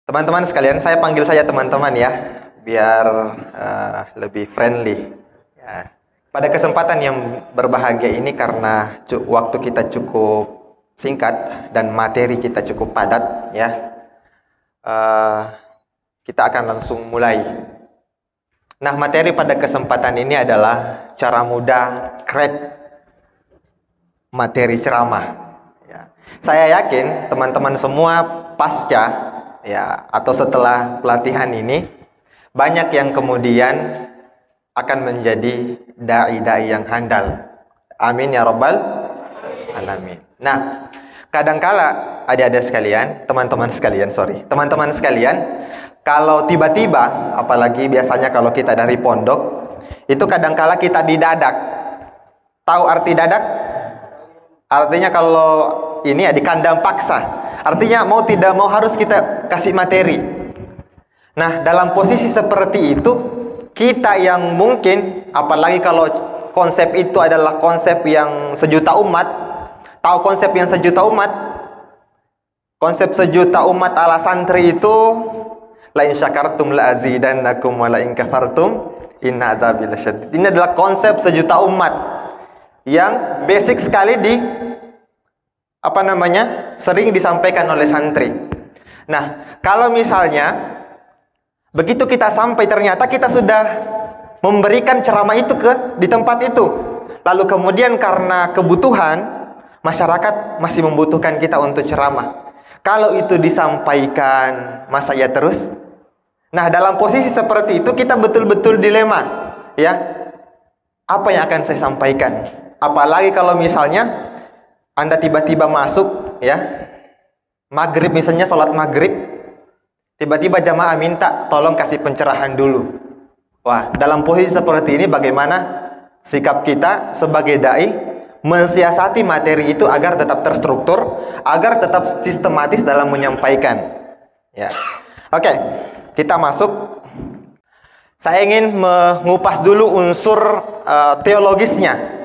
Teman-teman sekalian, saya panggil saja teman-teman ya, biar lebih friendly. Ya. Pada kesempatan yang berbahagia ini karena waktu kita cukup singkat dan materi kita cukup padat, ya, kita akan langsung mulai. Nah, materi pada kesempatan ini adalah cara mudah create materi ceramah. Ya. Saya yakin teman-teman semua pasca ya atau setelah pelatihan ini banyak yang kemudian akan menjadi dai-dai yang handal. Amin ya rabbal alamin. Nah, kadangkala adik-adik sekalian, teman-teman sekalian, kalau tiba-tiba, apalagi biasanya kalau kita dari pondok, itu kadangkala kita didadak. Tahu arti dadak? Artinya kalau ini ya dikandang paksa. Artinya mau tidak mau harus kita kasih materi. Nah, dalam posisi seperti itu, kita yang mungkin, apalagi kalau konsep itu adalah konsep yang sejuta umat, tahu konsep yang sejuta umat? Konsep sejuta umat ala santri itu, la in syakartum la azidannakum wa la in kafartum inna adzabi lasyadid. Ini adalah konsep sejuta umat yang basic sekali sering disampaikan oleh santri. Nah, kalau misalnya begitu kita sampai ternyata kita sudah memberikan ceramah itu di tempat itu, lalu kemudian karena kebutuhan masyarakat masih membutuhkan kita untuk ceramah, kalau itu disampaikan masa ya terus? Nah, dalam posisi seperti itu kita betul-betul dilema, ya. Apa yang akan saya sampaikan? Apalagi kalau misalnya Anda tiba-tiba masuk, ya, maghrib misalnya, sholat maghrib, tiba-tiba jamaah minta tolong kasih pencerahan dulu. Wah, dalam posisi seperti ini bagaimana sikap kita sebagai dai mensiasati materi itu agar tetap terstruktur, agar tetap sistematis dalam menyampaikan. Ya, oke, kita masuk. Saya ingin mengupas dulu unsur teologisnya.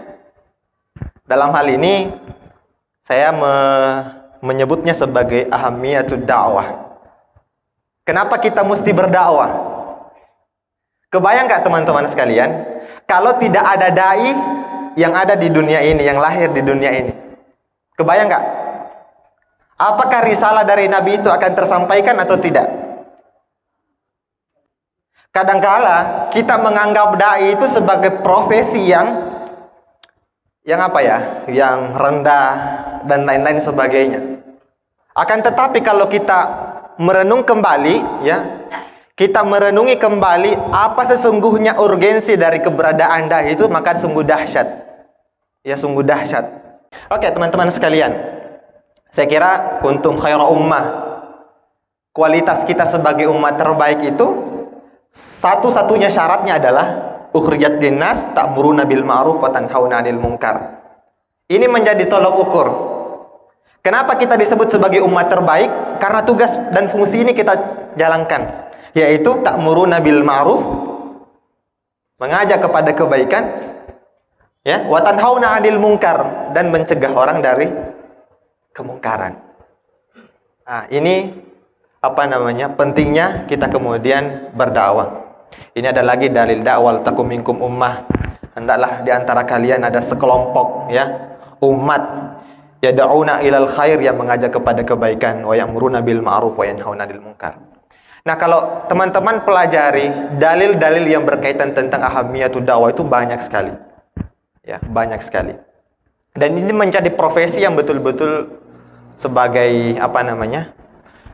Dalam hal ini saya menyebutnya sebagai ahamiyatud dakwah. Kenapa kita mesti berdakwah? Kebayang nggak teman-teman sekalian, kalau tidak ada dai yang ada di dunia ini, yang lahir di dunia ini? Kebayang nggak? Apakah risalah dari Nabi itu akan tersampaikan atau tidak? Kadangkala kita menganggap dai itu sebagai profesi yang yang rendah dan lain-lain sebagainya. Akan tetapi kalau kita merenung kembali, ya, kita merenungi kembali apa sesungguhnya urgensi dari keberadaan dai itu, maka sungguh dahsyat. Ya, sungguh dahsyat. Oke, teman-teman sekalian, saya kira kuntum khaira ummah. Kualitas kita sebagai umat terbaik itu satu-satunya syaratnya adalah ukhrijat linnas ta'muruna bil ma'ruf wa tanhauna 'anil munkar. Ini menjadi tolok ukur. Kenapa kita disebut sebagai umat terbaik? Karena tugas dan fungsi ini kita jalankan, yaitu ta'muruna bil ma'ruf, mengajak kepada kebaikan, ya, wa tanhauna 'anil munkar, dan mencegah orang dari kemungkaran. Nah, ini pentingnya kita kemudian berdakwah. Ini ada lagi dalil dakwah, takum minkum ummah. Hendaklah di antara kalian ada sekelompok, ya, umat yad'una ilal khair, yang mengajak kepada kebaikan, wa ya'muruna bil ma'ruf wa yanhauna 'anil munkar. Nah, kalau teman-teman pelajari dalil-dalil yang berkaitan tentang ahamiyatud dakwah itu banyak sekali. Ya, banyak sekali. Dan ini menjadi profesi yang betul-betul sebagai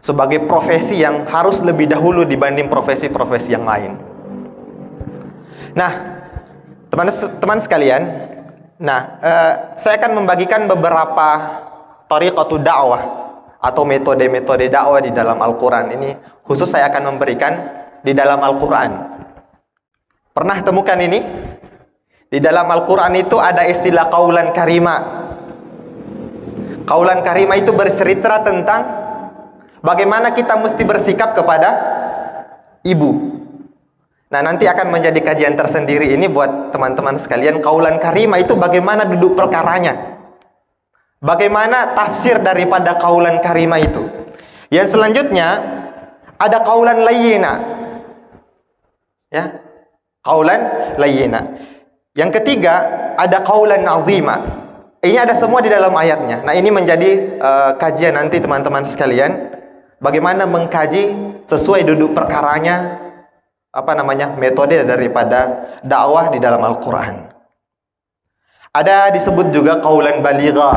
sebagai profesi yang harus lebih dahulu dibanding profesi-profesi yang lain. Nah, teman-teman sekalian, saya akan membagikan beberapa thariqatud dakwah atau metode-metode dakwah di dalam Al-Quran. Ini khusus saya akan memberikan di dalam Al-Quran. Pernah temukan ini? Di dalam Al-Quran itu ada istilah qaulan karima. Qaulan karima itu bercerita tentang bagaimana kita mesti bersikap kepada ibu. Nah, nanti akan menjadi kajian tersendiri ini buat teman-teman sekalian. Qaulan karima itu bagaimana duduk perkaranya, bagaimana tafsir daripada qaulan karima itu. Yang selanjutnya Ada qaulan layyina. Ya. Qaulan layyina. Yang ketiga, ada qaulan azima. Ini ada semua di dalam ayatnya. Nah, ini menjadi kajian nanti teman-teman sekalian, bagaimana mengkaji sesuai duduk perkaranya, metode daripada dakwah di dalam Al-Qur'an. Ada disebut juga qaulan baligha.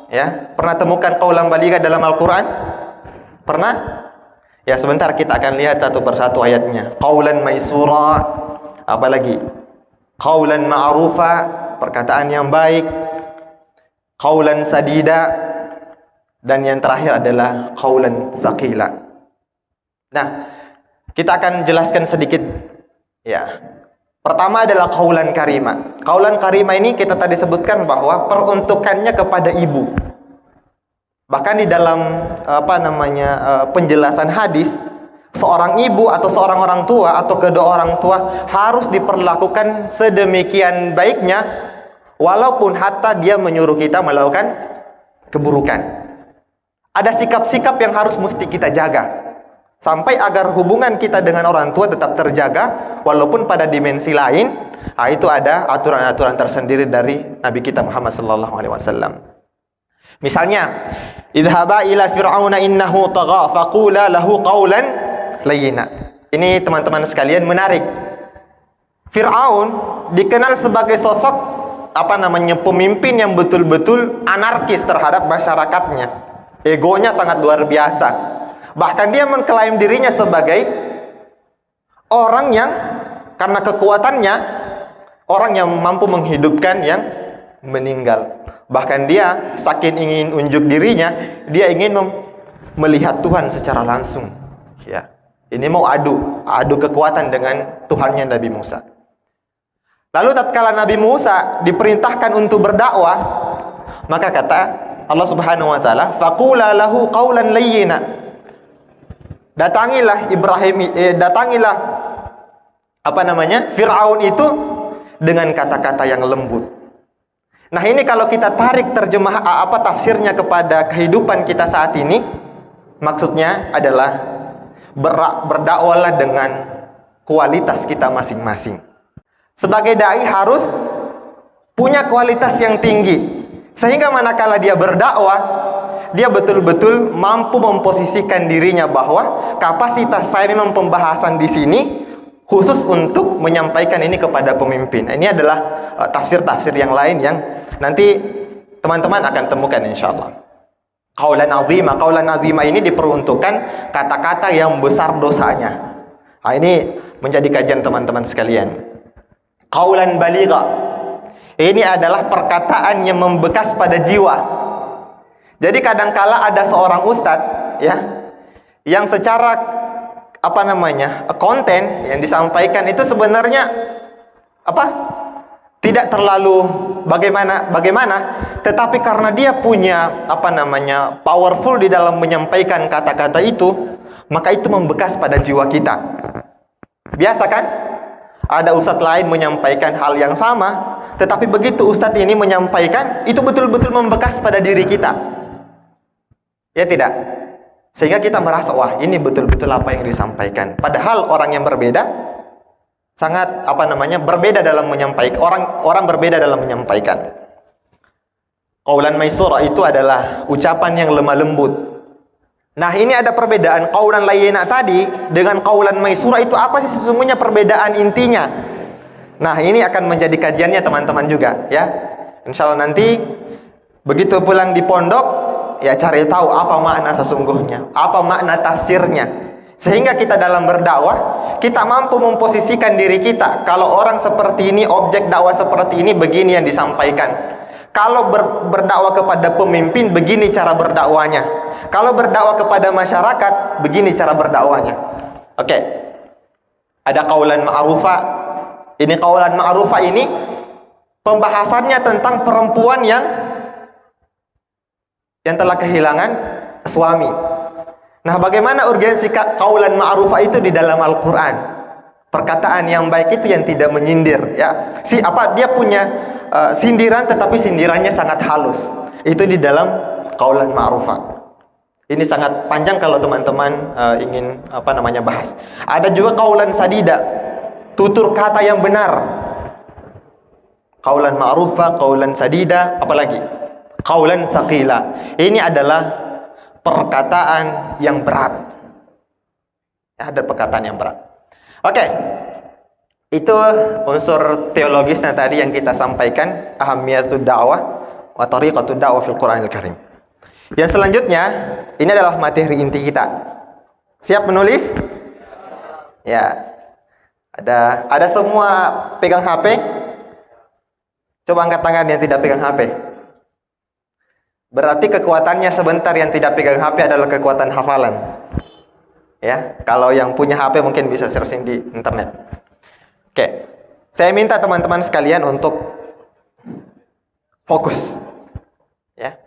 Ya, pernah temukan qaulan baligha dalam Al-Qur'an? Pernah? Ya, sebentar kita akan lihat satu persatu ayatnya. Qaulan maisura, apalagi? Qaulan ma'rufa, perkataan yang baik. Qaulan sadida, dan yang terakhir adalah qaulan tsaqila. Nah, kita akan jelaskan sedikit ya. Pertama adalah qaulan karima. Qaulan karima ini kita tadi sebutkan bahwa peruntukannya kepada ibu. Bahkan di dalam penjelasan hadis, seorang ibu atau seorang orang tua atau kedua orang tua harus diperlakukan sedemikian baiknya, walaupun hatta dia menyuruh kita melakukan keburukan. Ada sikap-sikap yang harus mesti kita jaga, sampai agar hubungan kita dengan orang tua tetap terjaga, walaupun pada dimensi lain. Nah, itu ada aturan-aturan tersendiri dari Nabi kita Muhammad SAW. Misalnya, idhaba ila fir'auna innahu tagha faqula lahu qawlan layyina. Ini teman-teman sekalian menarik. Fir'aun dikenal sebagai sosok pemimpin yang betul-betul anarkis terhadap masyarakatnya. Egonya sangat luar biasa. Bahkan dia mengklaim dirinya sebagai orang yang karena kekuatannya, orang yang mampu menghidupkan yang meninggal. Bahkan dia saking ingin unjuk dirinya, dia ingin melihat Tuhan secara langsung. Ya, ini mau adu kekuatan dengan Tuhannya Nabi Musa. Lalu tatkala Nabi Musa diperintahkan untuk berdakwah, maka kata Allah Subhanahu wa taala, faqula lahu qaulan layyina. Datangilah Fir'aun itu dengan kata-kata yang lembut. Nah, ini kalau kita tarik tafsirnya kepada kehidupan kita saat ini, maksudnya adalah berdakwalah dengan kualitas kita masing-masing. Sebagai dai harus punya kualitas yang tinggi, sehingga manakala dia berdakwah, dia betul-betul mampu memposisikan dirinya bahwa kapasitas saya memang pembahasan di sini khusus untuk menyampaikan ini kepada pemimpin. Ini adalah tafsir-tafsir yang lain yang nanti teman-teman akan temukan insyaallah. Qaulan azima. Qaulan azima ini diperuntukkan kata-kata yang besar dosanya. Nah, ini menjadi kajian teman-teman sekalian. Qaulan baligha. Ini adalah perkataan yang membekas pada jiwa. Jadi kadangkala ada seorang ustadz ya yang secara konten yang disampaikan itu sebenarnya tidak terlalu bagaimana, tetapi karena dia punya powerful di dalam menyampaikan kata-kata itu, maka itu membekas pada jiwa kita. Biasa kan? Ada ustadz lain menyampaikan hal yang sama, tetapi begitu ustadz ini menyampaikan, itu betul-betul membekas pada diri kita. Ya tidak? Sehingga kita merasa, wah, ini betul-betul apa yang disampaikan. Padahal orang yang berbeda sangat berbeda dalam menyampaikan. Orang berbeda dalam menyampaikan. Qaulan maisura itu adalah ucapan yang lemah lembut. Nah, ini ada perbedaan qaulan layyina tadi dengan qaulan maisura. Itu apa sih sesungguhnya perbedaan intinya? Nah, ini akan menjadi kajiannya teman-teman juga ya. Insyaallah nanti begitu pulang di pondok ya cari tahu apa makna sesungguhnya, apa makna tafsirnya, sehingga kita dalam berdakwah kita mampu memposisikan diri kita. Kalau orang seperti ini, objek dakwah seperti ini, begini yang disampaikan. Kalau berdakwah kepada pemimpin, begini cara berdakwahnya. Kalau berdakwah kepada masyarakat, begini cara berdakwahnya. Oke. Ada qaulan ma'rufa. Ini qaulan ma'rufa ini pembahasannya tentang perempuan yang telah kehilangan suami. Nah, bagaimana urgensi qaulan ma'rufa itu di dalam Al-Qur'an? Perkataan yang baik itu yang tidak menyindir ya. Dia punya sindiran tetapi sindirannya sangat halus. Itu di dalam qaulan ma'rufa. Ini sangat panjang kalau teman-teman ingin bahas. Ada juga qaulan sadida, tutur kata yang benar. Qaulan ma'rufa, qaulan sadida, apalagi qaulan saqila. Ini adalah perkataan yang berat. Ya, ada perkataan yang berat. Oke. Itu unsur teologisnya tadi yang kita sampaikan, ahamiyatud da'wah wa tariqatud da'wah fil Qur'anil Karim. Yang selanjutnya, ini adalah materi inti kita. Siap menulis? Ya. Ada semua pegang HP? Coba angkat tangan yang tidak pegang HP. Berarti kekuatannya sebentar yang tidak pegang HP adalah kekuatan hafalan. Ya, kalau yang punya HP mungkin bisa searching di internet. Oke. Saya minta teman-teman sekalian untuk fokus. Ya.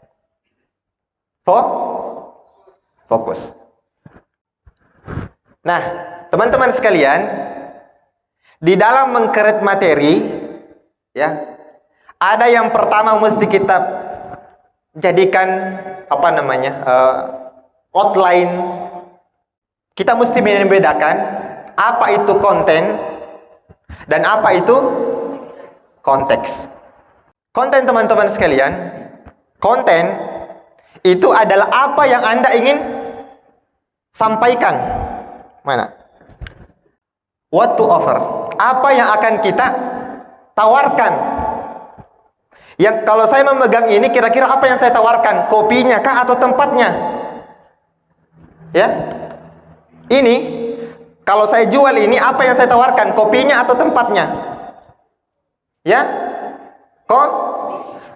Fokus. Nah, teman-teman sekalian, di dalam mengkeret materi, ya, ada yang pertama mesti kita jadikan outline. Kita mesti membedakan apa itu konten dan apa itu konteks. Konten, teman-teman sekalian, konten itu adalah apa yang Anda ingin sampaikan. Mana? What to offer. Apa yang akan kita tawarkan. Yang kalau saya memegang ini, kira-kira apa yang saya tawarkan? Kopinya kah atau tempatnya? Ya. Ini, kalau saya jual ini, apa yang saya tawarkan? Kopinya atau tempatnya? Ya.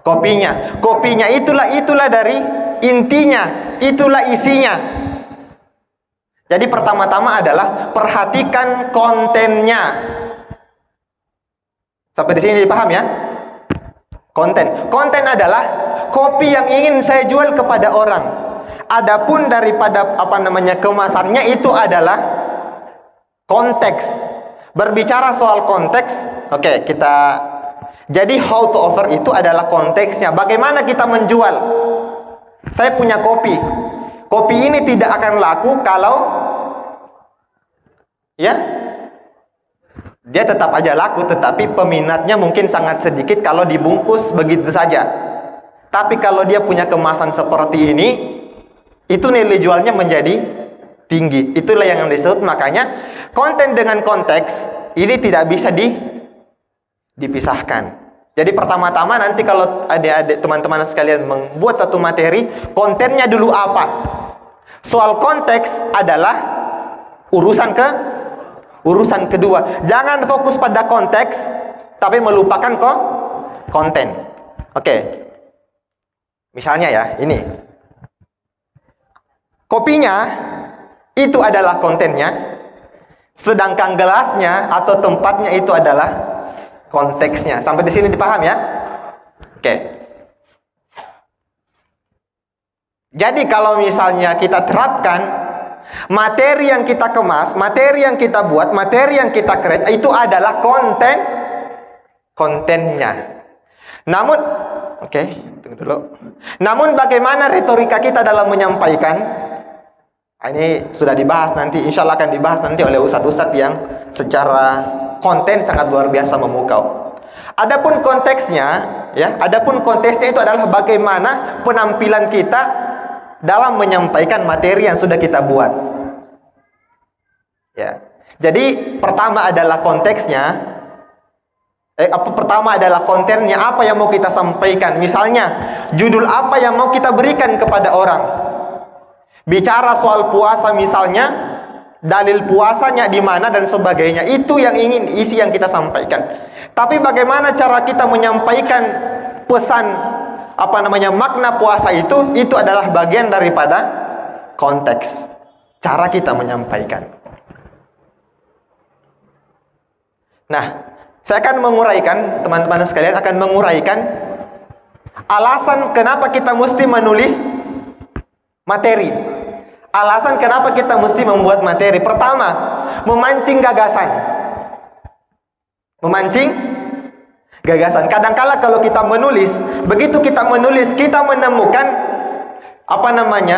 Kopinya. Kopinya itulah dari intinya, itulah isinya. Jadi pertama-tama adalah perhatikan kontennya. Sampai di sini dipaham ya? Konten adalah kopi yang ingin saya jual kepada orang. Adapun daripada kemasannya itu adalah konteks. Berbicara soal konteks, oke, jadi how to offer itu adalah konteksnya. Bagaimana kita menjual? Saya punya kopi. Kopi ini tidak akan laku kalau dia tetap aja laku, tetapi peminatnya mungkin sangat sedikit kalau dibungkus begitu saja. Tapi kalau dia punya kemasan seperti ini, itu nilai jualnya menjadi tinggi. Itulah yang disebut, makanya konten dengan konteks ini tidak bisa dipisahkan. Jadi pertama-tama nanti kalau adik-adik teman-teman sekalian membuat satu materi, kontennya dulu apa? Soal konteks adalah urusan kedua. Jangan fokus pada konteks tapi melupakan konten. Oke. Misalnya ya, ini. Kopinya itu adalah kontennya, sedangkan gelasnya atau tempatnya itu adalah konteksnya. Sampai di sini dipaham ya? Oke. Jadi kalau misalnya kita terapkan materi yang kita kemas, materi yang kita buat, materi yang kita create itu adalah kontennya. Namun, tunggu dulu. Namun bagaimana retorika kita dalam menyampaikan? Ini sudah dibahas nanti, insya Allah akan dibahas nanti oleh ustadz-ustadz yang secara konten sangat luar biasa memukau. Adapun konteksnya itu adalah bagaimana penampilan kita dalam menyampaikan materi yang sudah kita buat. Ya. Jadi pertama adalah konteksnya, pertama adalah kontennya, apa yang mau kita sampaikan. Misalnya, judul apa yang mau kita berikan kepada orang. Bicara soal puasa misalnya, dalil puasanya di mana dan sebagainya. Itu yang ingin isi yang kita sampaikan. Tapi bagaimana cara kita menyampaikan pesan makna puasa itu adalah bagian daripada konteks. Cara kita menyampaikan. Nah, saya akan menguraikan, teman-teman sekalian akan menguraikan alasan kenapa kita mesti menulis materi. Alasan kenapa kita mesti membuat materi. Pertama, memancing gagasan. Memancing gagasan. Kadangkala kalau kita menulis, begitu kita menulis, kita menemukan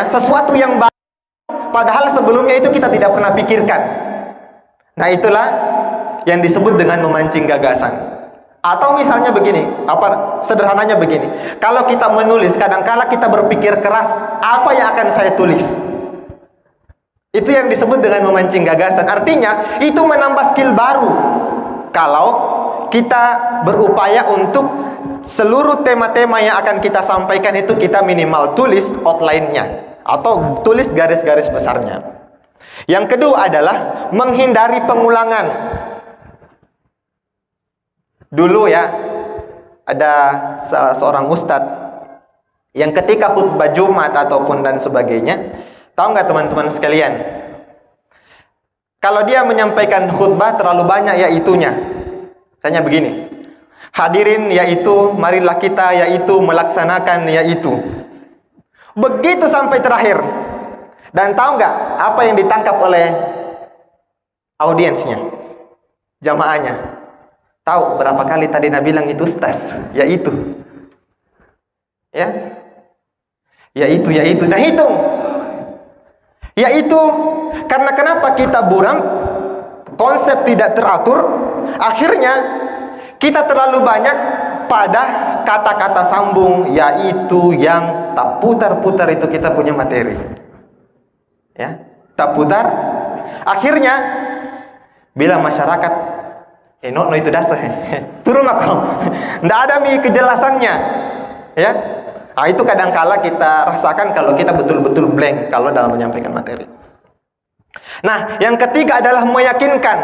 sesuatu yang baru, padahal sebelumnya itu kita tidak pernah pikirkan. Nah, itulah yang disebut dengan memancing gagasan. Atau misalnya begini, sederhananya begini. Kalau kita menulis, kadang-kala kita berpikir keras, apa yang akan saya tulis? Itu yang disebut dengan memancing gagasan. Artinya, itu menambah skill baru. Kalau kita berupaya untuk seluruh tema-tema yang akan kita sampaikan itu kita minimal tulis outline-nya atau tulis garis-garis besarnya. Yang kedua adalah menghindari pengulangan. Dulu ya, ada salah seorang ustadz yang ketika khutbah Jumat ataupun dan sebagainya, tahu nggak teman-teman sekalian, kalau dia menyampaikan khutbah terlalu banyak yaitunya. Tanya begini, hadirin yaitu, marilah kita yaitu melaksanakan yaitu. Begitu sampai terakhir. Dan tahu nggak apa yang ditangkap oleh audiensnya, jamaahnya? Tahu berapa kali tadi Nabi bilang itu ustaz? Yaitu. Ya. Yaitu. Nah, hitung. Yaitu karena kenapa kita buram, konsep tidak teratur, akhirnya kita terlalu banyak pada kata-kata sambung, yaitu yang tak putar-putar itu kita punya materi. Ya, tak putar. Akhirnya bila masyarakat no itu dasar turun makom, tidak ada kejelasannya. Ya, nah, itu kadang-kala kita rasakan kalau kita betul-betul blank kalau dalam menyampaikan materi. Nah, yang ketiga adalah meyakinkan.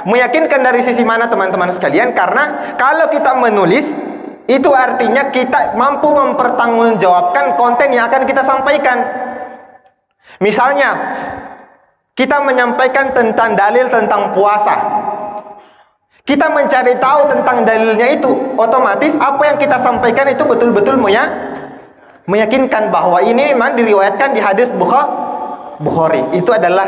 Meyakinkan dari sisi mana teman-teman sekalian? Karena kalau kita menulis, itu artinya kita mampu mempertanggungjawabkan konten yang akan kita sampaikan. Misalnya, kita menyampaikan tentang dalil tentang puasa. Kita mencari tahu tentang dalilnya itu, otomatis apa yang kita sampaikan itu betul-betul meyakinkan bahwa ini memang diriwayatkan di hadis Bukhari. Itu adalah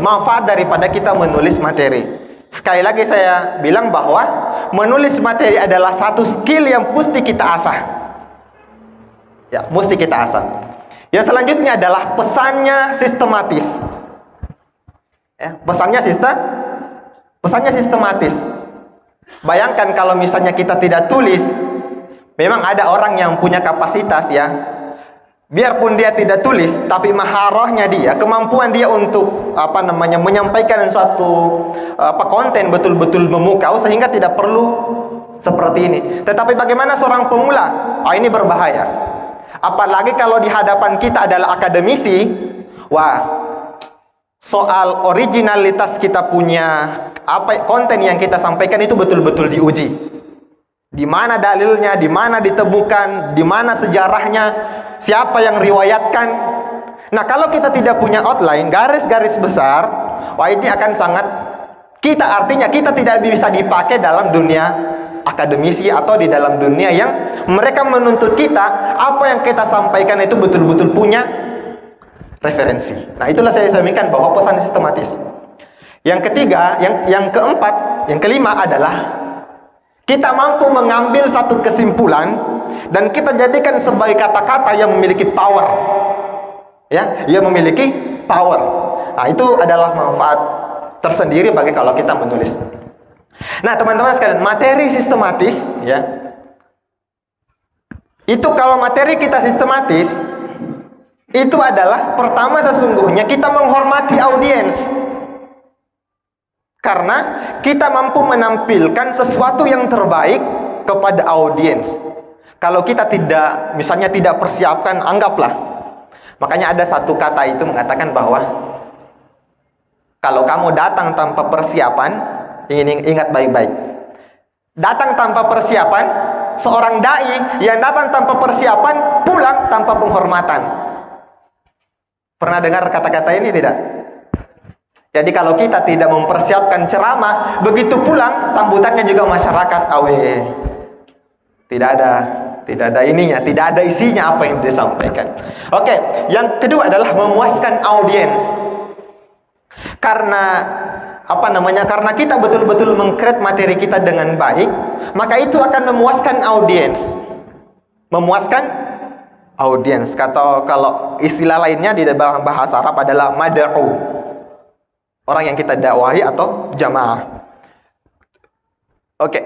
manfaat daripada kita menulis materi. Sekali lagi saya bilang bahwa menulis materi adalah satu skill yang mesti kita asah. Ya, mesti kita asah. Yang selanjutnya adalah pesannya sistematis. Ya, pesannya sistematis. Bayangkan kalau misalnya kita tidak tulis, memang ada orang yang punya kapasitas ya. Biarpun dia tidak tulis, tapi maharahnya dia, kemampuan dia untuk menyampaikan suatu konten betul-betul memukau sehingga tidak perlu seperti ini. Tetapi bagaimana seorang pemula? Ini berbahaya. Apalagi kalau di hadapan kita adalah akademisi, soal originalitas kita punya konten yang kita sampaikan itu betul-betul diuji. Di mana dalilnya, di mana ditemukan, di mana sejarahnya, siapa yang riwayatkan. Nah, kalau kita tidak punya outline, garis-garis besar, ini akan sangat artinya kita tidak bisa dipakai dalam dunia akademisi atau di dalam dunia yang mereka menuntut kita apa yang kita sampaikan itu betul-betul punya referensi. Nah, itulah saya sampaikan bahwa pesan sistematis. Yang ketiga, yang keempat, yang kelima adalah kita mampu mengambil satu kesimpulan dan kita jadikan sebagai kata-kata yang memiliki power. Ya, yang memiliki power. Nah, itu adalah manfaat tersendiri bagi kalau kita menulis. Nah, teman-teman sekalian, materi sistematis ya. Itu kalau materi kita sistematis, itu adalah pertama sesungguhnya kita menghormati audiens. Karena kita mampu menampilkan sesuatu yang terbaik kepada audiens. Kalau kita misalnya tidak persiapkan, anggaplah. Makanya ada satu kata itu mengatakan bahwa kalau kamu datang tanpa persiapan, ingat baik-baik. Datang tanpa persiapan, seorang dai yang datang tanpa persiapan, pulang tanpa penghormatan. Pernah dengar kata-kata ini tidak? Jadi kalau kita tidak mempersiapkan ceramah, begitu pulang sambutannya juga masyarakat tidak ada ininya, tidak ada isinya apa yang disampaikan. Oke, yang kedua adalah memuaskan audiens. Karena karena kita betul-betul meng-create materi kita dengan baik, maka itu akan memuaskan audiens. Memuaskan audiens. Kalau istilah lainnya di dalam bahasa Arab adalah mad'u, orang yang kita dakwahi atau jamaah. Oke.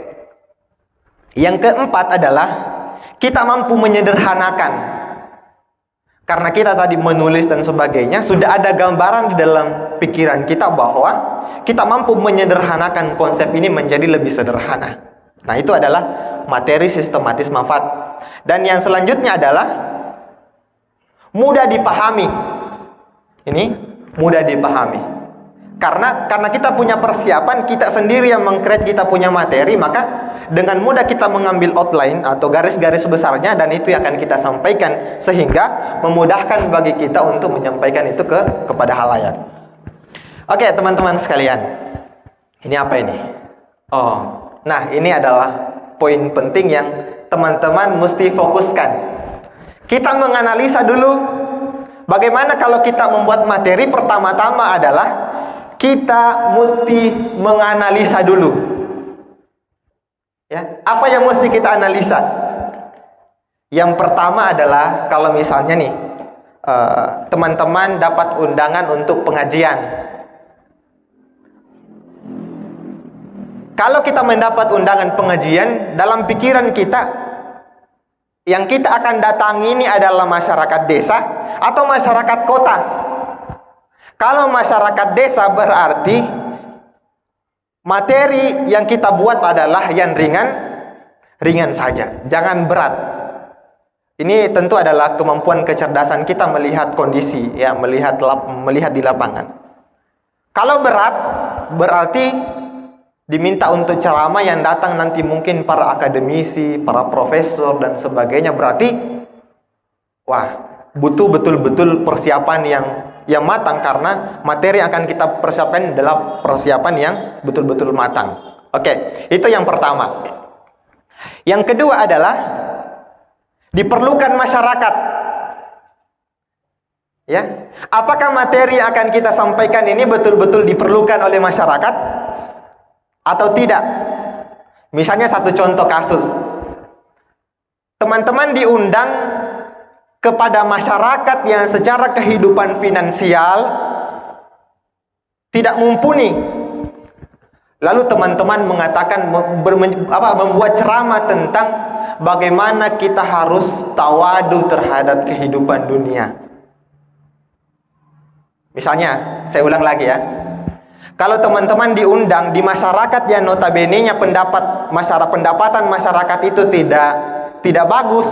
Yang keempat adalah kita mampu menyederhanakan. Karena kita tadi menulis dan sebagainya, sudah ada gambaran di dalam pikiran kita bahwa kita mampu menyederhanakan konsep ini menjadi lebih sederhana. Nah, itu adalah materi sistematis manfaat. Dan yang selanjutnya adalah mudah dipahami. Ini mudah dipahami. Karena kita punya persiapan, kita sendiri yang meng-create kita punya materi, maka dengan mudah kita mengambil outline atau garis-garis besarnya, dan itu yang akan kita sampaikan, sehingga memudahkan bagi kita untuk menyampaikan itu kepada halayak. Oke, teman-teman sekalian, ini apa ini? Nah, ini adalah poin penting yang teman-teman mesti fokuskan. Kita menganalisa dulu bagaimana kalau kita membuat materi. Pertama-tama adalah kita mesti menganalisa dulu. Ya, apa yang mesti kita analisa? Yang pertama adalah kalau misalnya nih teman-teman dapat undangan untuk pengajian. Kalau kita mendapat undangan pengajian, dalam pikiran kita yang kita akan datangi ini adalah masyarakat desa atau masyarakat kota. Kalau masyarakat desa berarti materi yang kita buat adalah yang ringan saja, jangan berat. Ini tentu adalah kemampuan kecerdasan kita melihat kondisi, ya, melihat di lapangan. Kalau berat, berarti diminta untuk ceramah yang datang nanti mungkin para akademisi, para profesor dan sebagainya. Berarti, wah, butuh betul-betul persiapan yang matang, karena materi yang akan kita persiapkan adalah persiapan yang betul-betul matang. Oke, itu yang pertama. Yang kedua adalah diperlukan masyarakat. Ya, apakah materi yang akan kita sampaikan ini betul-betul diperlukan oleh masyarakat atau tidak? Misalnya satu contoh kasus. Teman-teman diundang kepada masyarakat yang secara kehidupan finansial tidak mumpuni. Lalu teman-teman mengatakan membuat ceramah tentang bagaimana kita harus tawadu terhadap kehidupan dunia. Misalnya, saya ulang lagi ya. Kalau teman-teman diundang di masyarakat yang notabene-nya pendapatan masyarakat itu tidak bagus,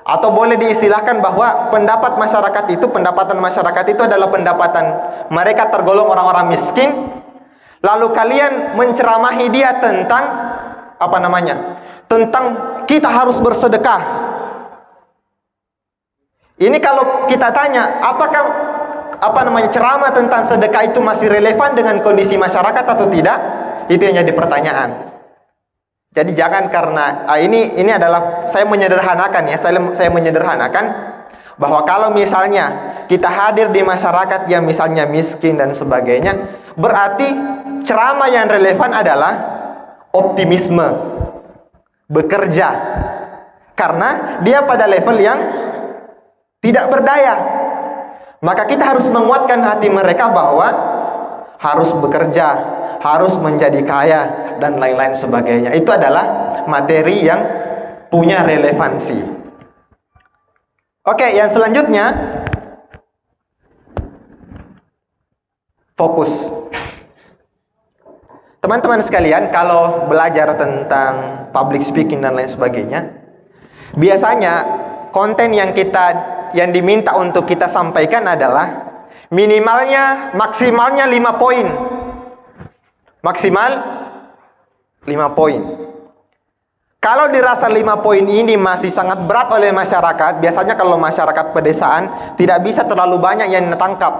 atau boleh diistilahkan bahwa pendapatan masyarakat itu adalah pendapatan mereka tergolong orang-orang miskin, lalu kalian menceramahi dia tentang tentang kita harus bersedekah. Ini kalau kita tanya, apakah ceramah tentang sedekah itu masih relevan dengan kondisi masyarakat atau tidak? Itu yang jadi pertanyaan. Jadi jangan karena ini adalah saya menyederhanakan ya, saya menyederhanakan bahwa kalau misalnya kita hadir di masyarakat yang misalnya miskin dan sebagainya, berarti ceramah yang relevan adalah optimisme, bekerja, karena dia pada level yang tidak berdaya. Maka kita harus menguatkan hati mereka bahwa harus bekerja, harus menjadi kaya, dan lain-lain sebagainya. Itu adalah materi yang punya relevansi. Oke, yang selanjutnya fokus. Teman-teman sekalian, kalau belajar tentang public speaking dan lain sebagainya, biasanya konten yang diminta untuk kita sampaikan adalah maksimalnya 5 poin. Maksimal 5 poin. Kalau dirasa 5 poin ini masih sangat berat oleh masyarakat, biasanya kalau masyarakat pedesaan tidak bisa terlalu banyak yang ditangkap.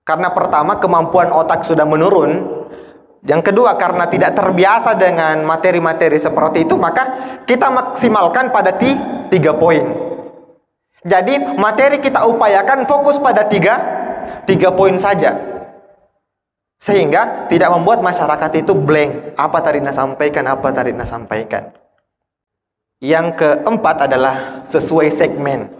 Karena pertama, kemampuan otak sudah menurun. Yang kedua, karena tidak terbiasa dengan materi-materi seperti itu, maka kita maksimalkan pada 3 poin. Jadi materi kita upayakan fokus pada 3 poin saja, sehingga tidak membuat masyarakat itu blank. Apa tadi nak sampaikan? Yang keempat adalah sesuai segmen.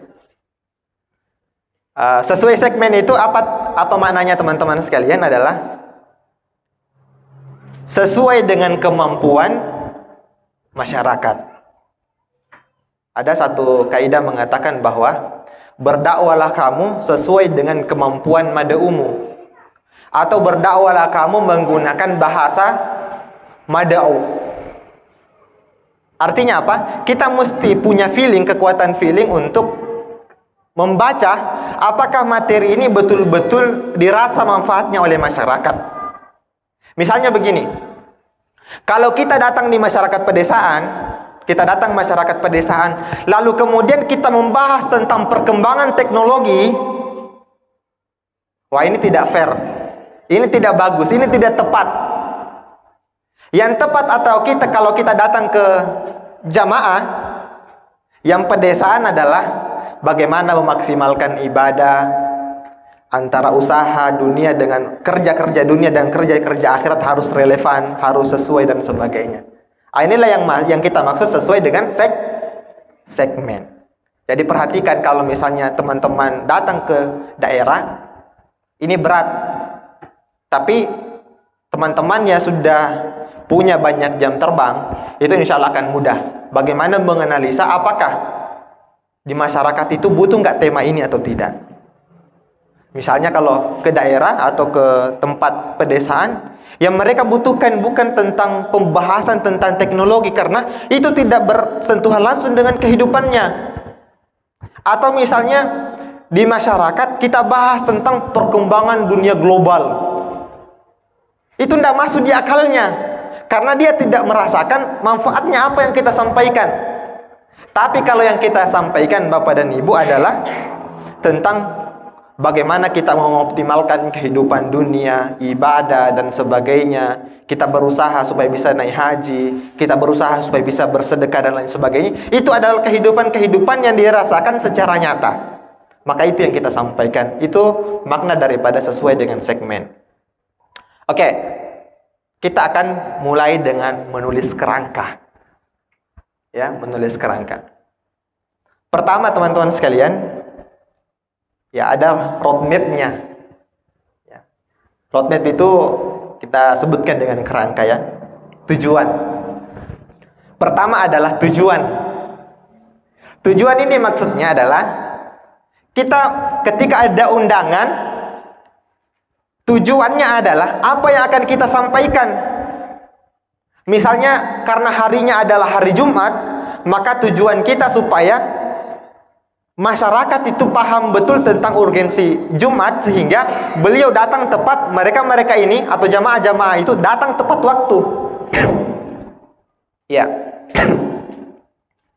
Sesuai segmen itu apa maknanya teman-teman sekalian adalah sesuai dengan kemampuan masyarakat. Ada satu kaidah mengatakan bahwa berdakwalah kamu sesuai dengan kemampuan mad'umu, atau berdakwalah kamu menggunakan bahasa mad'u. Artinya apa? Kita mesti punya kekuatan feeling untuk membaca apakah materi ini betul-betul dirasa manfaatnya oleh masyarakat. Misalnya begini, kalau kita datang di masyarakat pedesaan, lalu kemudian kita membahas tentang perkembangan teknologi, wah ini tidak fair, ini tidak bagus, ini tidak tepat. Yang tepat kalau kita datang ke jamaah yang pedesaan adalah bagaimana memaksimalkan ibadah antara usaha dunia dengan kerja-kerja dunia dan kerja-kerja akhirat harus relevan, harus sesuai dan sebagainya. Inilah yang kita maksud sesuai dengan segmen. Jadi perhatikan kalau misalnya teman-teman datang ke daerah, ini berat, tapi teman-temannya sudah punya banyak jam terbang, itu insya Allah akan mudah. Bagaimana menganalisa apakah di masyarakat itu butuh nggak tema ini atau tidak. Misalnya kalau ke daerah atau ke tempat pedesaan, yang mereka butuhkan bukan tentang pembahasan tentang teknologi, karena itu tidak bersentuhan langsung dengan kehidupannya. Atau misalnya di masyarakat kita bahas tentang perkembangan dunia global, itu tidak masuk di akalnya, karena dia tidak merasakan manfaatnya apa yang kita sampaikan. Tapi kalau yang kita sampaikan Bapak dan Ibu adalah tentang bagaimana kita mengoptimalkan kehidupan dunia, ibadah dan sebagainya. Kita berusaha supaya bisa naik haji, kita berusaha supaya bisa bersedekah dan lain sebagainya. Itu adalah kehidupan yang dirasakan secara nyata. Maka itu yang kita sampaikan. Itu makna daripada sesuai dengan segmen. Oke. Kita akan mulai dengan menulis kerangka. Ya, menulis kerangka. Pertama teman-teman sekalian, ya ada roadmap-nya. Ya. Roadmap itu kita sebutkan dengan kerangka ya. Tujuan. Pertama adalah tujuan. Tujuan ini maksudnya adalah kita ketika ada undangan, tujuannya adalah apa yang akan kita sampaikan. Misalnya karena harinya adalah hari Jumat, maka tujuan kita supaya masyarakat itu paham betul tentang urgensi Jumat, sehingga beliau datang tepat, mereka ini atau jamaah-jamaah itu datang tepat waktu. Ya.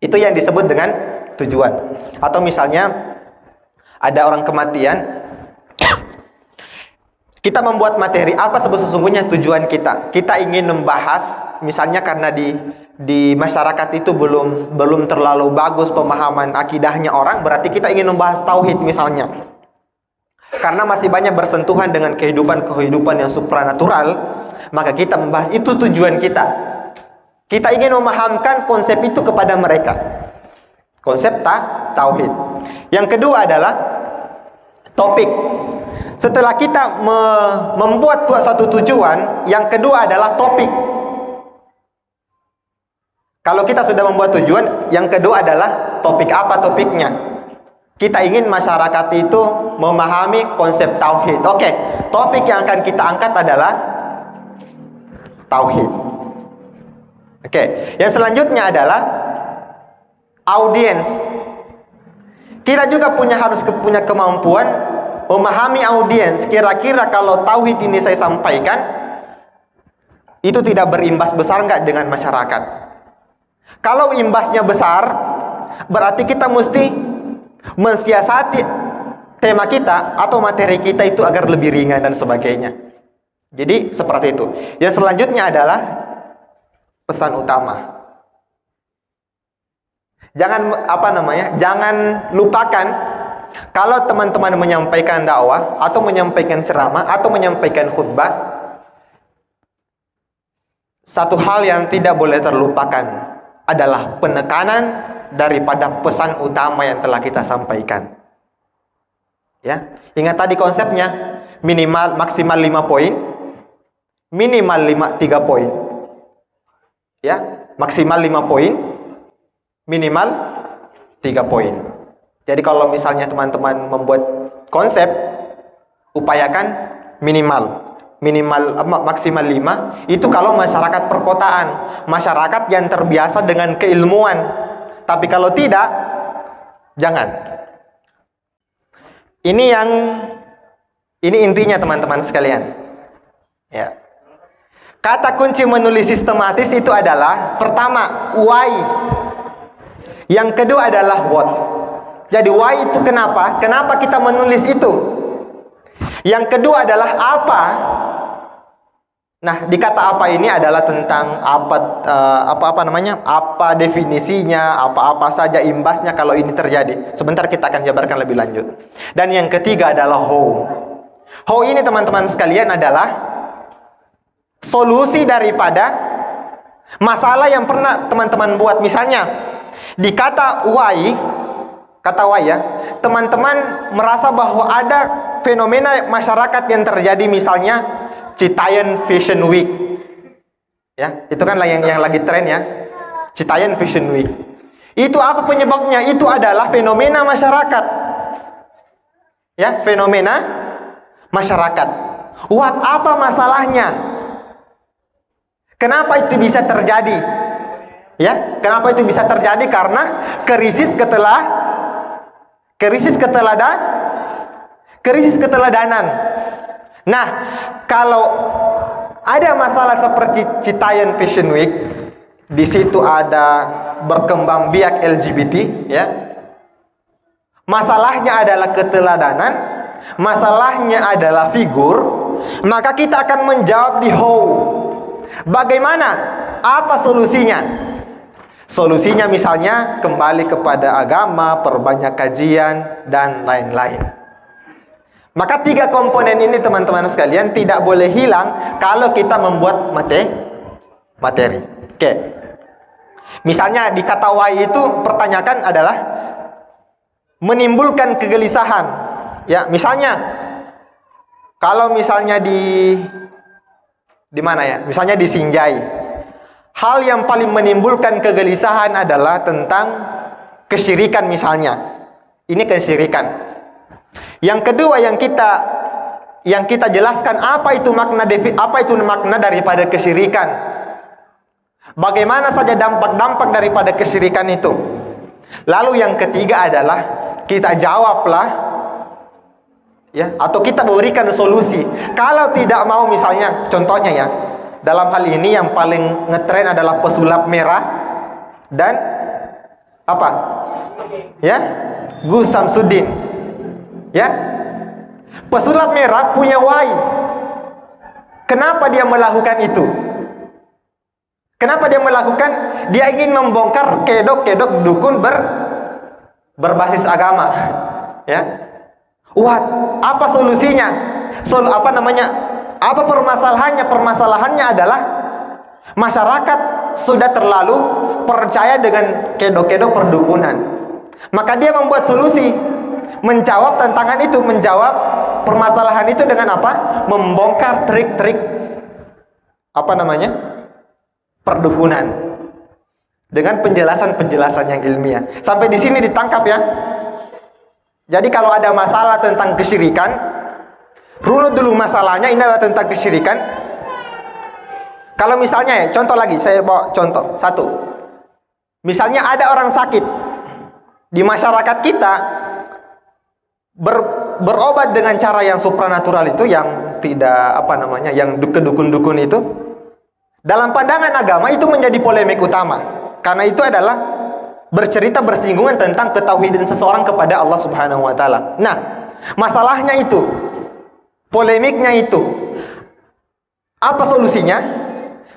Itu yang disebut dengan tujuan. Atau misalnya ada orang kematian, kita membuat materi apa sesungguhnya tujuan kita. Kita ingin membahas, misalnya karena di masyarakat itu belum terlalu bagus pemahaman akidahnya orang, berarti kita ingin membahas tauhid misalnya. Karena masih banyak bersentuhan dengan kehidupan yang supranatural, maka kita membahas itu tujuan kita. Kita ingin memahamkan konsep itu kepada mereka. Konsep tauhid. Yang kedua adalah topik. Setelah kita membuat satu tujuan, yang kedua adalah topik. Kalau kita sudah membuat tujuan, yang kedua adalah topik. Apa topiknya? Kita ingin masyarakat itu memahami konsep tauhid. Oke, topik yang akan kita angkat adalah tauhid. Oke, yang selanjutnya adalah audiens. Kita juga harus punya kemampuan memahami audiens. Kira-kira kalau tauhid ini saya sampaikan, itu tidak berimbas besar nggak dengan masyarakat? Kalau imbasnya besar, berarti kita mesti mensiasati tema kita atau materi kita itu agar lebih ringan dan sebagainya. Jadi seperti itu. Yang selanjutnya adalah pesan utama. Jangan lupakan kalau teman-teman menyampaikan dakwah atau menyampaikan ceramah atau menyampaikan khutbah, satu hal yang tidak boleh terlupakan adalah penekanan daripada pesan utama yang telah kita sampaikan. Ya, ingat tadi konsepnya, minimal maksimal 5 poin, minimal 3 poin. Ya, maksimal 5 poin, minimal 3 poin. Jadi kalau misalnya teman-teman membuat konsep, upayakan maksimal 5. Itu kalau masyarakat perkotaan, masyarakat yang terbiasa dengan keilmuan. Tapi kalau tidak, jangan. Ini intinya teman-teman sekalian. Ya. Kata kunci menulis sistematis itu adalah pertama why, yang kedua adalah what. Jadi why itu kenapa? Kenapa kita menulis itu? Yang kedua adalah apa. Nah, di kata apa ini adalah tentang apa definisinya, apa saja imbasnya kalau ini terjadi. Sebentar kita akan jabarkan lebih lanjut. Dan yang ketiga adalah how. How ini teman-teman sekalian adalah solusi daripada masalah yang pernah teman-teman buat. Misalnya di kata why ya, teman-teman merasa bahwa ada fenomena masyarakat yang terjadi, misalnya Citayan Fashion Week. Ya, itu kan yang lagi tren ya. Citayan Fashion Week. Itu apa penyebabnya? Itu adalah fenomena masyarakat. Ya, fenomena masyarakat. What, apa masalahnya? Kenapa itu bisa terjadi? Ya, kenapa itu bisa terjadi? Karena krisis keteladanan. Nah, kalau ada masalah seperti Citayan Fashion Week, di situ ada berkembang biak LGBT, ya. Masalahnya adalah keteladanan, masalahnya adalah figur, maka kita akan menjawab di how. Bagaimana? Apa solusinya? Solusinya misalnya kembali kepada agama, perbanyak kajian, dan lain-lain. Maka 3 komponen ini teman-teman sekalian tidak boleh hilang kalau kita membuat materi. Oke. Misalnya di kata why itu pertanyakan adalah menimbulkan kegelisahan. Ya, misalnya kalau misalnya di mana ya? Misalnya di Sinjai. Hal yang paling menimbulkan kegelisahan adalah tentang kesyirikan misalnya. Ini kesyirikan. Yang kedua yang kita jelaskan apa itu makna daripada kesyirikan. Bagaimana saja dampak-dampak daripada kesyirikan itu. Lalu yang ketiga adalah kita jawablah, ya, atau kita berikan solusi. Kalau tidak mau, misalnya contohnya ya, dalam hal ini yang paling ngetren adalah pesulap merah dan apa? Ya, Gus Samsudin. Ya, pesulap merah punya why. Kenapa dia melakukan itu? Kenapa dia melakukan? Dia ingin membongkar kedok-kedok dukun berbasis agama. Ya, apa solusinya? Apa permasalahannya? Permasalahannya adalah masyarakat sudah terlalu percaya dengan kedok-kedok perdukunan. Maka dia membuat solusi, menjawab tantangan itu, menjawab permasalahan itu dengan apa? Membongkar trik-trik perdukunan dengan penjelasan-penjelasan yang ilmiah. Sampai di sini ditangkap ya. Jadi kalau ada masalah tentang kesyirikan, runut dulu masalahnya, ini adalah tentang kesyirikan. Kalau misalnya ya, contoh lagi, saya bawa contoh satu. Misalnya ada orang sakit di masyarakat kita, berobat dengan cara yang supranatural itu, yang tidak yang dukun-dukun itu, dalam pandangan agama itu menjadi polemik utama, karena itu adalah bercerita bersinggungan tentang ketauhidan seseorang kepada Allah Subhanahu wa taala. Nah, masalahnya itu, polemiknya itu, apa solusinya?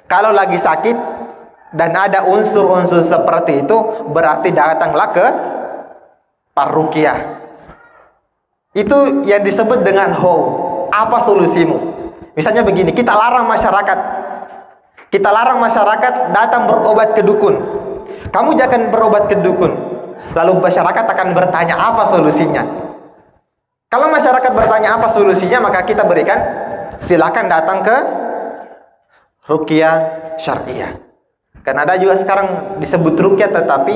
Kalau lagi sakit dan ada unsur-unsur seperti itu, berarti datanglah ke parruqiyah. Itu yang disebut dengan how. Apa solusimu? Misalnya begini, kita larang masyarakat datang berobat ke dukun. kamu jangan berobat ke dukun. Lalu masyarakat akan bertanya apa solusinya. Kalau masyarakat bertanya apa solusinya, maka kita berikan, silakan datang ke ruqyah syariah. Karena ada juga sekarang disebut ruqyah tetapi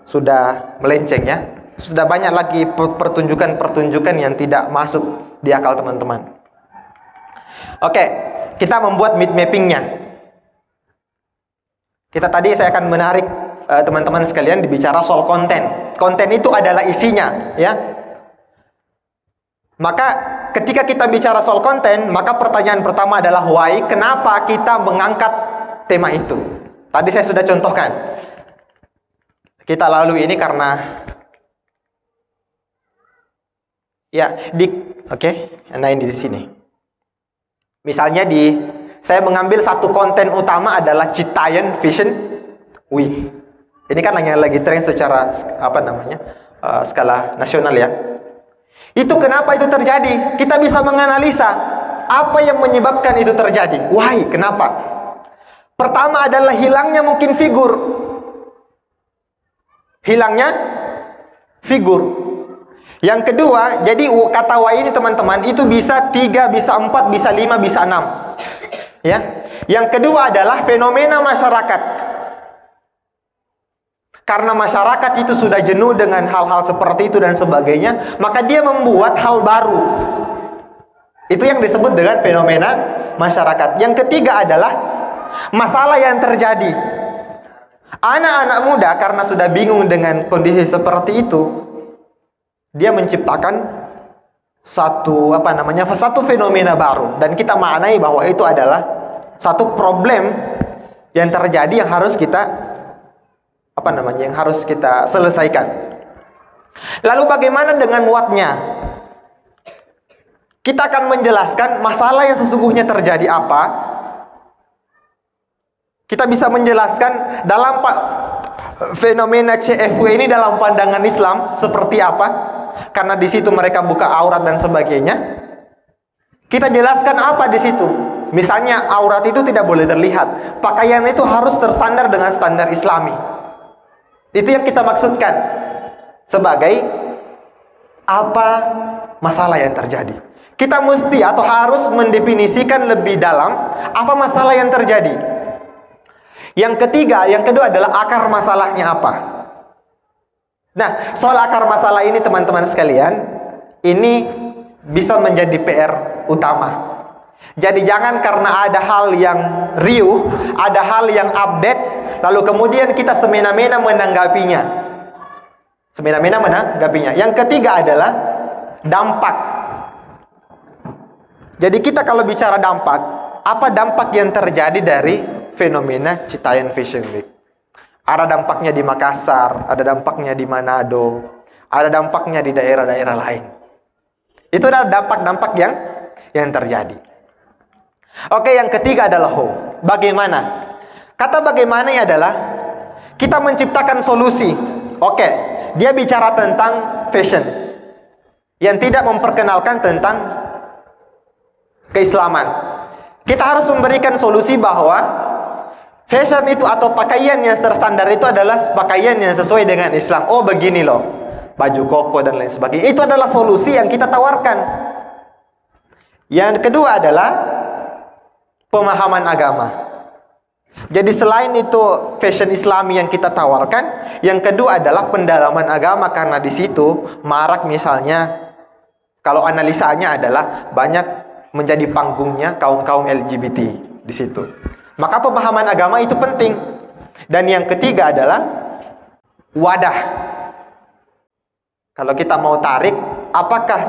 sudah melenceng ya. Sudah banyak lagi pertunjukan-pertunjukan yang tidak masuk di akal teman-teman. Oke, kita membuat mid mappingnya. Saya akan menarik teman-teman sekalian dibicara soal konten. Konten itu adalah isinya, ya. Maka ketika kita bicara soal konten, maka pertanyaan pertama adalah why, kenapa kita mengangkat tema itu. Tadi saya sudah contohkan. Kita lalui ini karena nah ini di sini. Misalnya saya mengambil satu konten utama adalah Citayan Fashion Week. Ini kan lagi tren secara skala nasional ya. Itu kenapa itu terjadi? Kita bisa menganalisa apa yang menyebabkan itu terjadi. Why? Kenapa? Pertama adalah hilangnya mungkin figur. Hilangnya figur. Yang kedua, jadi kata why ini teman-teman itu bisa 3, bisa 4, bisa 5, bisa 6. Ya. Yang kedua adalah fenomena masyarakat. Karena masyarakat itu sudah jenuh dengan hal-hal seperti itu dan sebagainya, maka dia membuat hal baru. Itu yang disebut dengan fenomena masyarakat. Yang ketiga adalah masalah yang terjadi. Anak-anak muda karena sudah bingung dengan kondisi seperti itu, dia menciptakan satu fenomena baru, dan kita maknai bahwa itu adalah satu problem yang terjadi yang harus kita selesaikan. Lalu bagaimana dengan what-nya? Kita akan menjelaskan masalah yang sesungguhnya terjadi apa. Kita bisa menjelaskan dalam fenomena CFW ini dalam pandangan Islam seperti apa. Karena di situ mereka buka aurat dan sebagainya. Kita jelaskan apa di situ. Misalnya aurat itu tidak boleh terlihat. Pakaian itu harus tersandar dengan standar Islami. Itu yang kita maksudkan sebagai apa masalah yang terjadi. Kita mesti atau harus mendefinisikan lebih dalam apa masalah yang terjadi. Yang kedua adalah akar masalahnya apa. Nah, soal akar masalah ini teman-teman sekalian, ini bisa menjadi PR utama. Jadi jangan karena ada hal yang riuh, ada hal yang update, lalu kemudian kita semena-mena menanggapinya. Yang ketiga adalah dampak. Jadi kita kalau bicara dampak, apa dampak yang terjadi dari fenomena Citayan Fashion Week? Ada dampaknya di Makassar, ada dampaknya di Manado, ada dampaknya di daerah-daerah lain. Itu adalah dampak-dampak yang terjadi. Oke, yang ketiga adalah how. Bagaimana? Kata bagaimana adalah kita menciptakan solusi. Oke, dia bicara tentang fashion yang tidak memperkenalkan tentang keislaman. Kita harus memberikan solusi bahwa fashion itu atau pakaian yang tersandar itu adalah pakaian yang sesuai dengan Islam. Oh begini loh, baju koko dan lain sebagainya. Itu adalah solusi yang kita tawarkan. Yang kedua adalah pemahaman agama. Jadi selain itu fashion Islami yang kita tawarkan, yang kedua adalah pendalaman agama, karena di situ marak misalnya kalau analisanya adalah banyak menjadi panggungnya kaum-kaum LGBT di situ. Maka pemahaman agama itu penting. Dan yang ketiga adalah wadah. Kalau kita mau tarik, apakah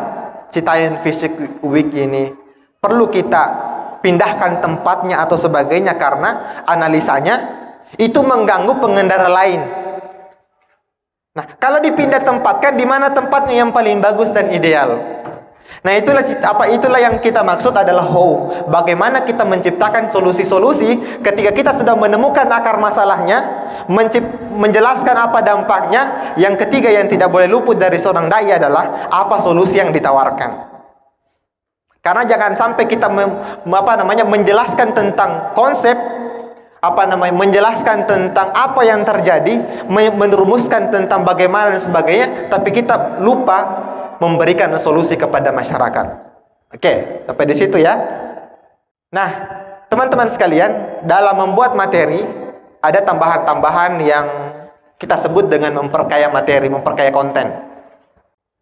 Citayan Fashion Week ini perlu kita pindahkan tempatnya atau sebagainya, karena analisanya itu mengganggu pengendara lain. Nah, kalau dipindah tempatkan, di mana tempatnya yang paling bagus dan ideal? Nah, itulah yang kita maksud adalah how. Bagaimana kita menciptakan solusi-solusi ketika kita sudah menemukan akar masalahnya, menjelaskan apa dampaknya. Yang ketiga yang tidak boleh luput dari seorang dai adalah apa solusi yang ditawarkan. Karena jangan sampai kita menjelaskan tentang konsep menjelaskan tentang apa yang terjadi, merumuskan tentang bagaimana dan sebagainya, tapi kita lupa memberikan solusi kepada masyarakat. Oke, sampai di situ ya. Nah, teman-teman sekalian, dalam membuat materi ada tambahan-tambahan yang kita sebut dengan memperkaya materi, memperkaya konten.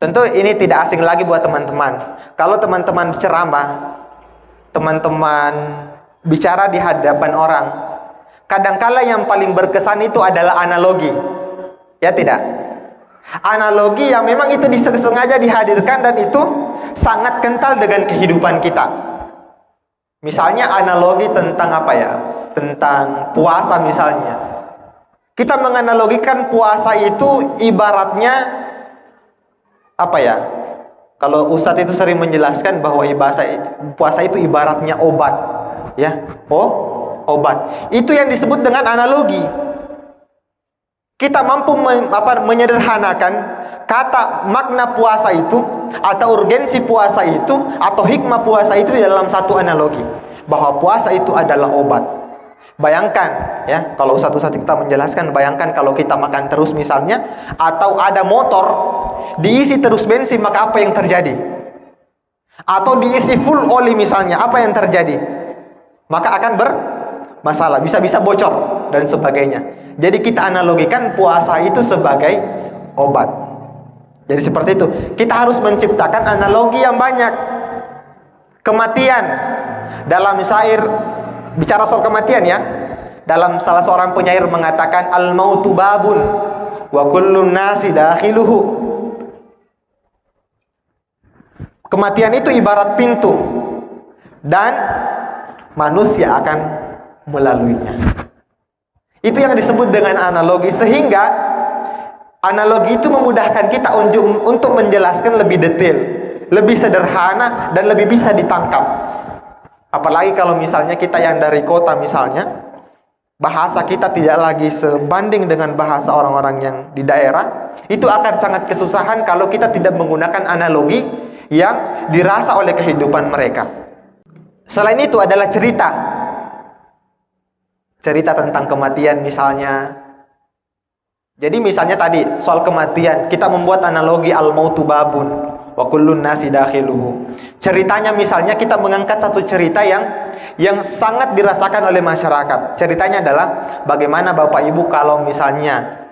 Tentu ini tidak asing lagi buat teman-teman. Kalau teman-teman ceramah, teman-teman bicara di hadapan orang, kadangkala yang paling berkesan itu adalah analogi. Ya tidak? Analogi yang memang itu disengaja dihadirkan dan itu sangat kental dengan kehidupan kita. Misalnya analogi tentang apa ya? Tentang puasa misalnya. Kita menganalogikan puasa itu ibaratnya apa ya? Kalau Ustadz itu sering menjelaskan bahwa puasa itu ibaratnya obat, ya. Obat. Itu yang disebut dengan analogi. Kita mampu menyederhanakan kata makna puasa itu atau urgensi puasa itu atau hikmah puasa itu dalam satu analogi, bahwa puasa itu adalah obat. Bayangkan ya, kalau satu-satu kita menjelaskan, bayangkan kalau kita makan terus misalnya, atau ada motor diisi terus bensin, maka apa yang terjadi? Atau diisi full oli misalnya, apa yang terjadi? Maka akan bermasalah, bisa-bisa bocor dan sebagainya. Jadi kita analogikan puasa itu sebagai obat. Jadi seperti itu. Kita harus menciptakan analogi yang banyak. Kematian, dalam syair bicara soal kematian ya. Dalam salah seorang penyair mengatakan al-mautu babun wa kullun nasi dakhiluhu. Kematian itu ibarat pintu dan manusia akan melaluinya. Itu yang disebut dengan analogi, sehingga analogi itu memudahkan kita untuk menjelaskan lebih detail, lebih sederhana, dan lebih bisa ditangkap. Apalagi kalau misalnya kita yang dari kota misalnya, bahasa kita tidak lagi sebanding dengan bahasa orang-orang yang di daerah, itu akan sangat kesusahan kalau kita tidak menggunakan analogi yang dirasa oleh kehidupan mereka. Selain itu adalah cerita tentang kematian misalnya. Jadi misalnya tadi soal kematian, kita membuat analogi al-mautu babun wa kullun nasi dakhiluhu. Ceritanya misalnya kita mengangkat satu cerita yang sangat dirasakan oleh masyarakat. Ceritanya adalah bagaimana Bapak Ibu kalau misalnya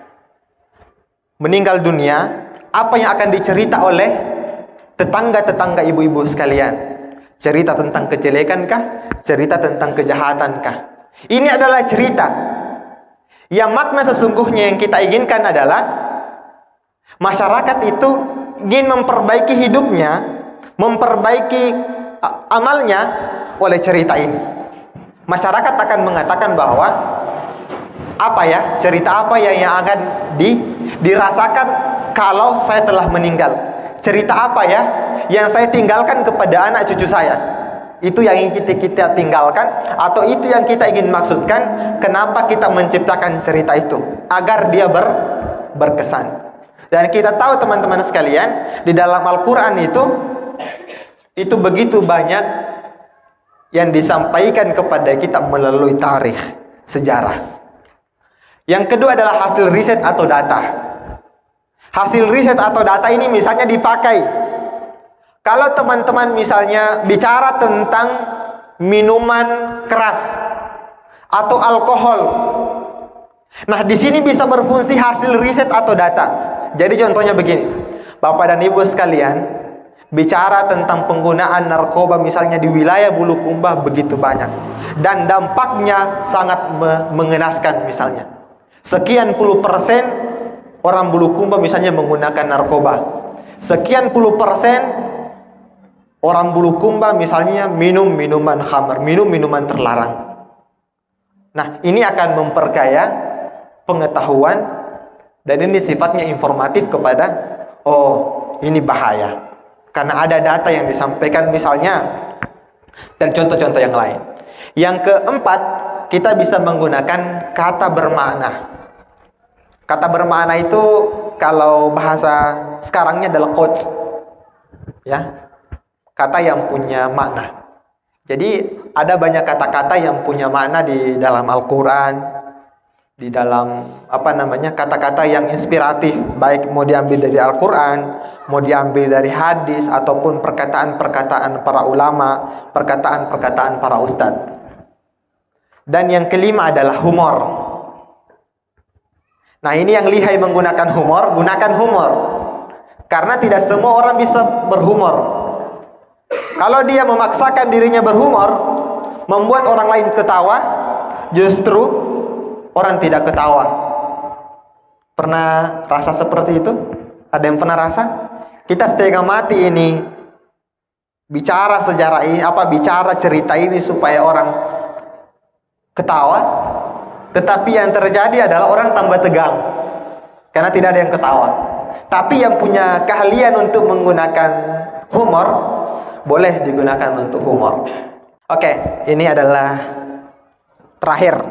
meninggal dunia, apa yang akan dicerita oleh tetangga-tetangga ibu-ibu sekalian? Cerita tentang kejelekan kah? Cerita tentang kejahatan kah? Ini adalah cerita. Yang makna sesungguhnya yang kita inginkan adalah masyarakat itu ingin memperbaiki hidupnya, memperbaiki amalnya oleh cerita ini. Masyarakat akan mengatakan bahwa cerita apa yang akan dirasakan kalau saya telah meninggal. Cerita apa ya yang saya tinggalkan kepada anak cucu saya. Itu yang ingin kita tinggalkan, atau itu yang kita ingin maksudkan. Kenapa kita menciptakan cerita itu? Agar dia berkesan. Dan kita tahu teman-teman sekalian, di dalam Al-Quran itu begitu banyak yang disampaikan kepada kita melalui tarikh, sejarah. Yang kedua adalah hasil riset atau data. Hasil riset atau data ini misalnya dipakai kalau teman-teman misalnya bicara tentang minuman keras atau alkohol. Nah, di sini bisa berfungsi hasil riset atau data. Jadi contohnya begini, Bapak dan Ibu sekalian, bicara tentang penggunaan narkoba misalnya di wilayah Bulukumba begitu banyak, dan dampaknya sangat mengenaskan misalnya. Sekian puluh persen orang Bulukumba misalnya menggunakan narkoba. Sekian puluh persen orang Bulukumba misalnya minum minuman khamr, minum minuman terlarang. Nah, ini akan memperkaya pengetahuan, dan ini sifatnya informatif kepada, oh ini bahaya, karena ada data yang disampaikan misalnya, dan contoh-contoh yang lain. Yang keempat, kita bisa menggunakan kata bermakna. Kata bermakna itu kalau bahasa sekarangnya adalah quotes, ya, kata yang punya makna. Jadi ada banyak kata-kata yang punya makna di dalam Al-Quran, di dalam kata-kata yang inspiratif, baik mau diambil dari Al-Quran, mau diambil dari hadis, ataupun perkataan-perkataan para ulama, perkataan-perkataan para ustadz. Dan yang kelima adalah humor. Nah, ini yang lihai menggunakan humor, gunakan humor. Karena tidak semua orang bisa berhumor. Kalau dia memaksakan dirinya berhumor, membuat orang lain ketawa, justru orang tidak ketawa. Pernah rasa seperti itu? Ada yang pernah rasa? Kita setengah mati ini bicara sejarah ini, bicara cerita ini supaya orang ketawa, tetapi yang terjadi adalah orang tambah tegang karena tidak ada yang ketawa. Tapi yang punya keahlian untuk menggunakan humor, boleh digunakan untuk humor. Oke, ini adalah terakhir,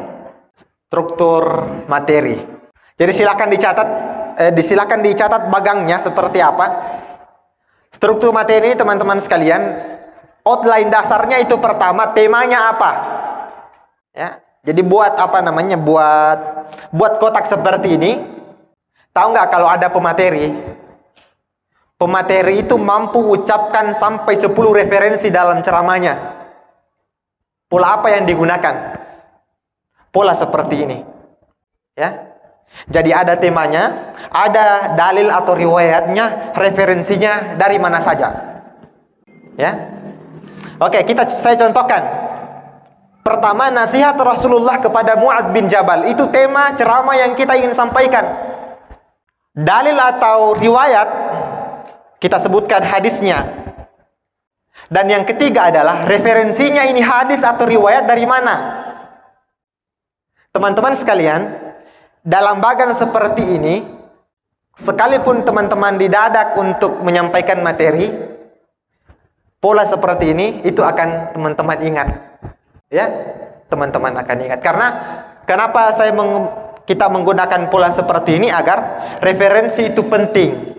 struktur materi. Jadi silakan dicatat bagangnya seperti apa. Struktur materi ini teman-teman sekalian, outline dasarnya itu pertama, temanya apa? Ya. Jadi buat buat kotak seperti ini. Tahu nggak kalau ada pemateri? Pemateri itu mampu ucapkan sampai 10 referensi dalam ceramahnya. Pola apa yang digunakan? Pola seperti ini. Ya. Jadi ada temanya, ada dalil atau riwayatnya, referensinya dari mana saja. Ya. Oke, saya contohkan. Pertama, nasihat Rasulullah kepada Mu'adz bin Jabal. Itu tema ceramah yang kita ingin sampaikan. Dalil atau riwayat, kita sebutkan hadisnya. Dan yang ketiga adalah referensinya, ini hadis atau riwayat dari mana. Teman-teman sekalian, dalam bagan seperti ini, sekalipun teman-teman didadak untuk menyampaikan materi, pola seperti ini, itu akan teman-teman ingat. Ya, teman-teman akan ingat. Karena kenapa kita menggunakan pola seperti ini? Agar referensi itu penting.